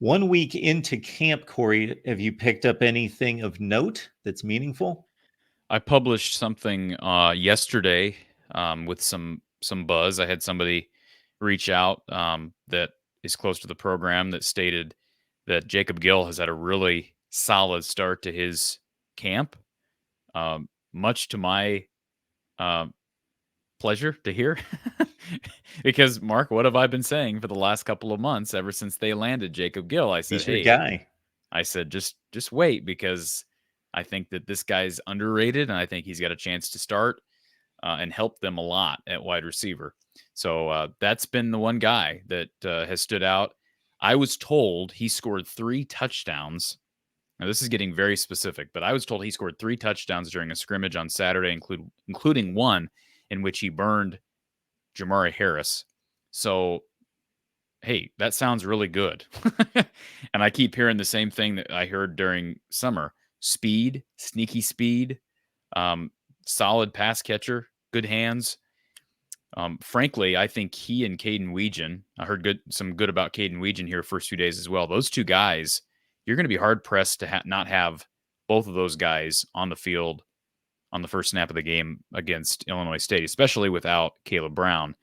1 week into camp, Corey, have you picked up anything of note that's meaningful? I published something yesterday with some buzz. I had somebody reach out that is close to the program that stated that Jacob Gill has had a really solid start to his camp, much to my uh, pleasure to hear. Because Mark, what have I been saying for the last couple of months ever since they landed Jacob Gill? I said, He's your "Hey, guy. I said, just wait because I think that this guy's underrated, and I think he's got a chance to start and help them a lot at wide receiver." So that's been the one guy that has stood out. I was told he scored 3 touchdowns. Now this is getting very specific, but I was told he scored 3 touchdowns during a scrimmage on Saturday, including one in which he burned Jamari Harris. So hey, that sounds really good. And I keep hearing the same thing that I heard during summer: speed, sneaky speed, um, solid pass catcher, good hands. Frankly, I think he and Caden Weegan, I heard some good about Caden Weegan here first few days as well. Those two guys, you're going to be hard pressed to not have both of those guys on the field on the first snap of the game against Illinois State, especially without Caleb Brown.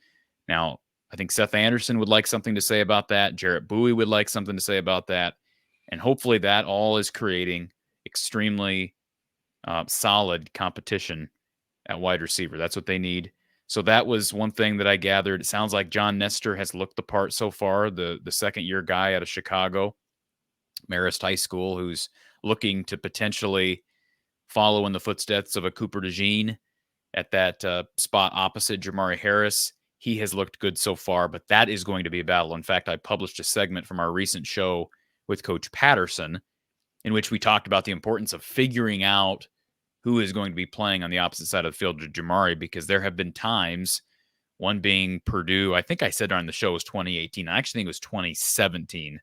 Now, I think Seth Anderson would like something to say about that. Jarrett Bowie would like something to say about that. And hopefully that all is creating extremely solid competition at wide receiver. That's what they need. So that was one thing that I gathered. It sounds like John Nestor has looked the part so far, the second-year guy out of Chicago, Marist High School, who's looking to potentially follow in the footsteps of a Cooper DeJean at that spot opposite Jamari Harris. He has looked good so far, but that is going to be a battle. In fact, I published a segment from our recent show with Coach Patterson in which we talked about the importance of figuring out who is going to be playing on the opposite side of the field to Jamari, because there have been times, one being Purdue, I think I said on the show was 2018. I actually think it was 2017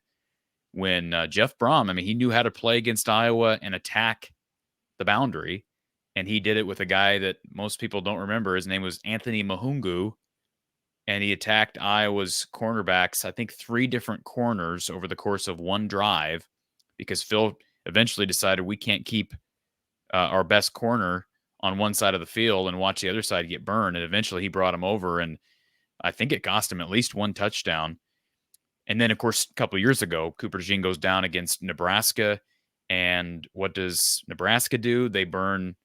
when Jeff Brom, I mean, he knew how to play against Iowa and attack the boundary. And he did it with a guy that most people don't remember. His name was Anthony Mahungu. And he attacked Iowa's cornerbacks, I think 3 different corners over the course of one drive, because Phil eventually decided we can't keep our best corner on one side of the field and watch the other side get burned. And eventually he brought him over, and I think it cost him at least 1 touchdown. And then, of course, a couple of years ago, Cooper DeJean goes down against Nebraska. And what does Nebraska do? They burn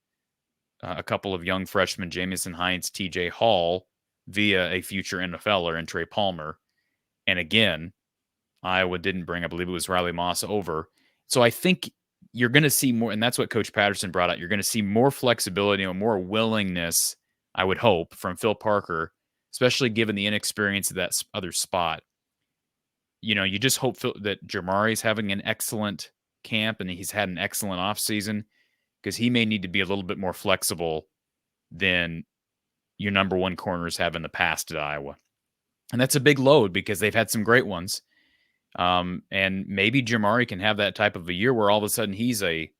a couple of young freshmen, Jamison Hines, TJ Hall, via a future NFLer and Trey Palmer. And again, Iowa didn't bring, I believe it was Riley Moss, over. So I think you're going to see more, and that's what Coach Patterson brought out. You're going to see more flexibility and more willingness, I would hope, from Phil Parker, especially given the inexperience of that other spot. You know, you just hope that Jamari's having an excellent camp and he's had an excellent offseason, because he may need to be a little bit more flexible than your number one corners have in the past at Iowa. And that's a big load because they've had some great ones. And maybe Jamari can have that type of a year where all of a sudden he's a,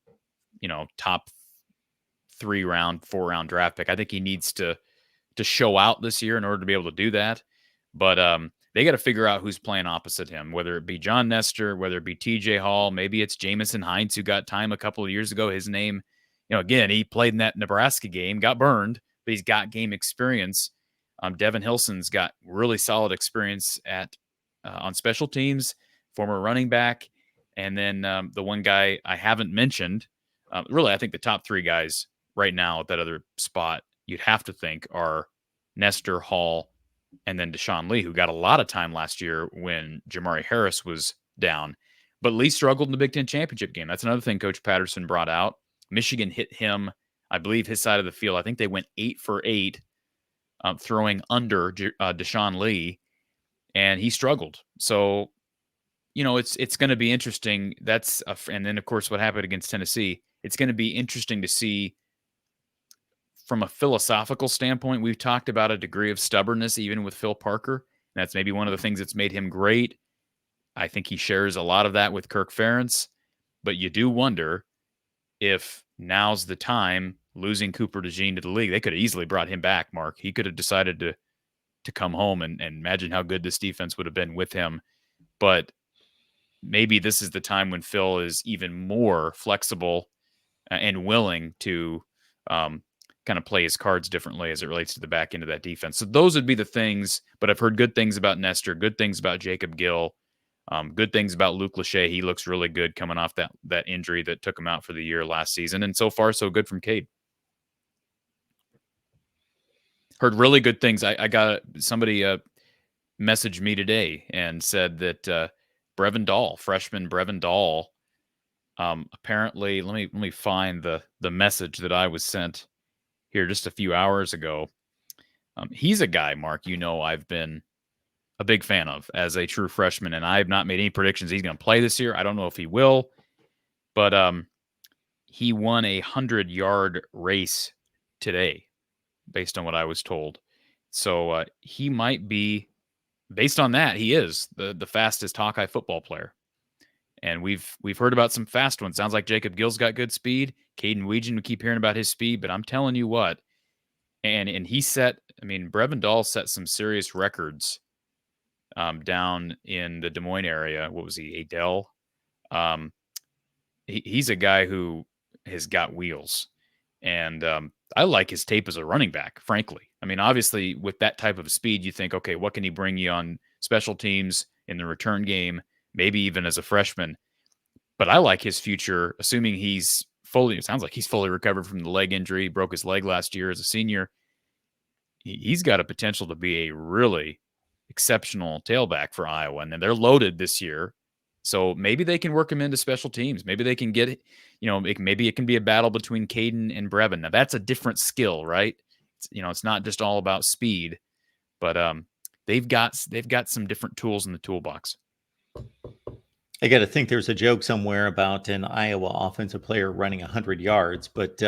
top 3-round, 4-round draft pick. I think he needs to show out this year in order to be able to do that. But they got to figure out who's playing opposite him, whether it be John Nestor, whether it be TJ Hall, maybe it's Jamison Hines, who got time a couple of years ago. His name, again, he played in that Nebraska game, got burned, but he's got game experience. Devin Hilson's got really solid experience on special teams, former running back. And then the one guy I haven't mentioned, really, I think the top 3 guys right now at that other spot, you'd have to think are Nestor, Hall, and then Deshaun Lee, who got a lot of time last year when Jamari Harris was down. But Lee struggled in the Big Ten championship game. That's another thing Coach Patterson brought out. Michigan hit him, I believe, his side of the field. I think they went 8 for 8, throwing under Deshaun Lee, and he struggled. So, it's going to be interesting. And then, of course, what happened against Tennessee. It's going to be interesting to see from a philosophical standpoint. We've talked about a degree of stubbornness even with Phil Parker. And that's maybe one of the things that's made him great. I think he shares a lot of that with Kirk Ferentz. But you do wonder if now's the time, losing Cooper DeJean to the league. They could have easily brought him back, Mark. He could have decided to come home and imagine how good this defense would have been with him. But maybe this is the time when Phil is even more flexible and willing to kind of play his cards differently as it relates to the back end of that defense. So those would be the things. But I've heard good things about Nestor, good things about Jacob Gill, good things about Luke Lachey. He looks really good coming off that injury that took him out for the year last season. And so far, so good from Cade. Heard really good things. I got somebody messaged me today and said that Brevin Dahl, freshman Brevin Dahl, apparently, let me find the message that I was sent here just a few hours ago. He's a guy, Mark, I've been a big fan of as a true freshman, and I have not made any predictions he's going to play this year. I don't know if he will, but he won a 100-yard race today, based on what I was told. So he might be, based on that, he is the fastest Hawkeye football player. And we've heard about some fast ones. Sounds like Jacob Gill's got good speed. Caden Weegan, we keep hearing about his speed, but I'm telling you what, and he Brevin Dahl set some serious records down in the Des Moines area. What was he, Adele? He's a guy who has got wheels. And I like his tape as a running back, frankly. Obviously, with that type of speed, you think, okay, what can he bring you on special teams in the return game, maybe even as a freshman? But I like his future, assuming it sounds like he's fully recovered from the leg injury, broke his leg last year as a senior. He's got a potential to be a really exceptional tailback for Iowa. And they're loaded this year. So maybe they can work him into special teams. Maybe they can get, maybe it can be a battle between Caden and Brevin. Now that's a different skill, right? It's not just all about speed, but they've got some different tools in the toolbox. I got to think there's a joke somewhere about an Iowa offensive player running 100 yards, but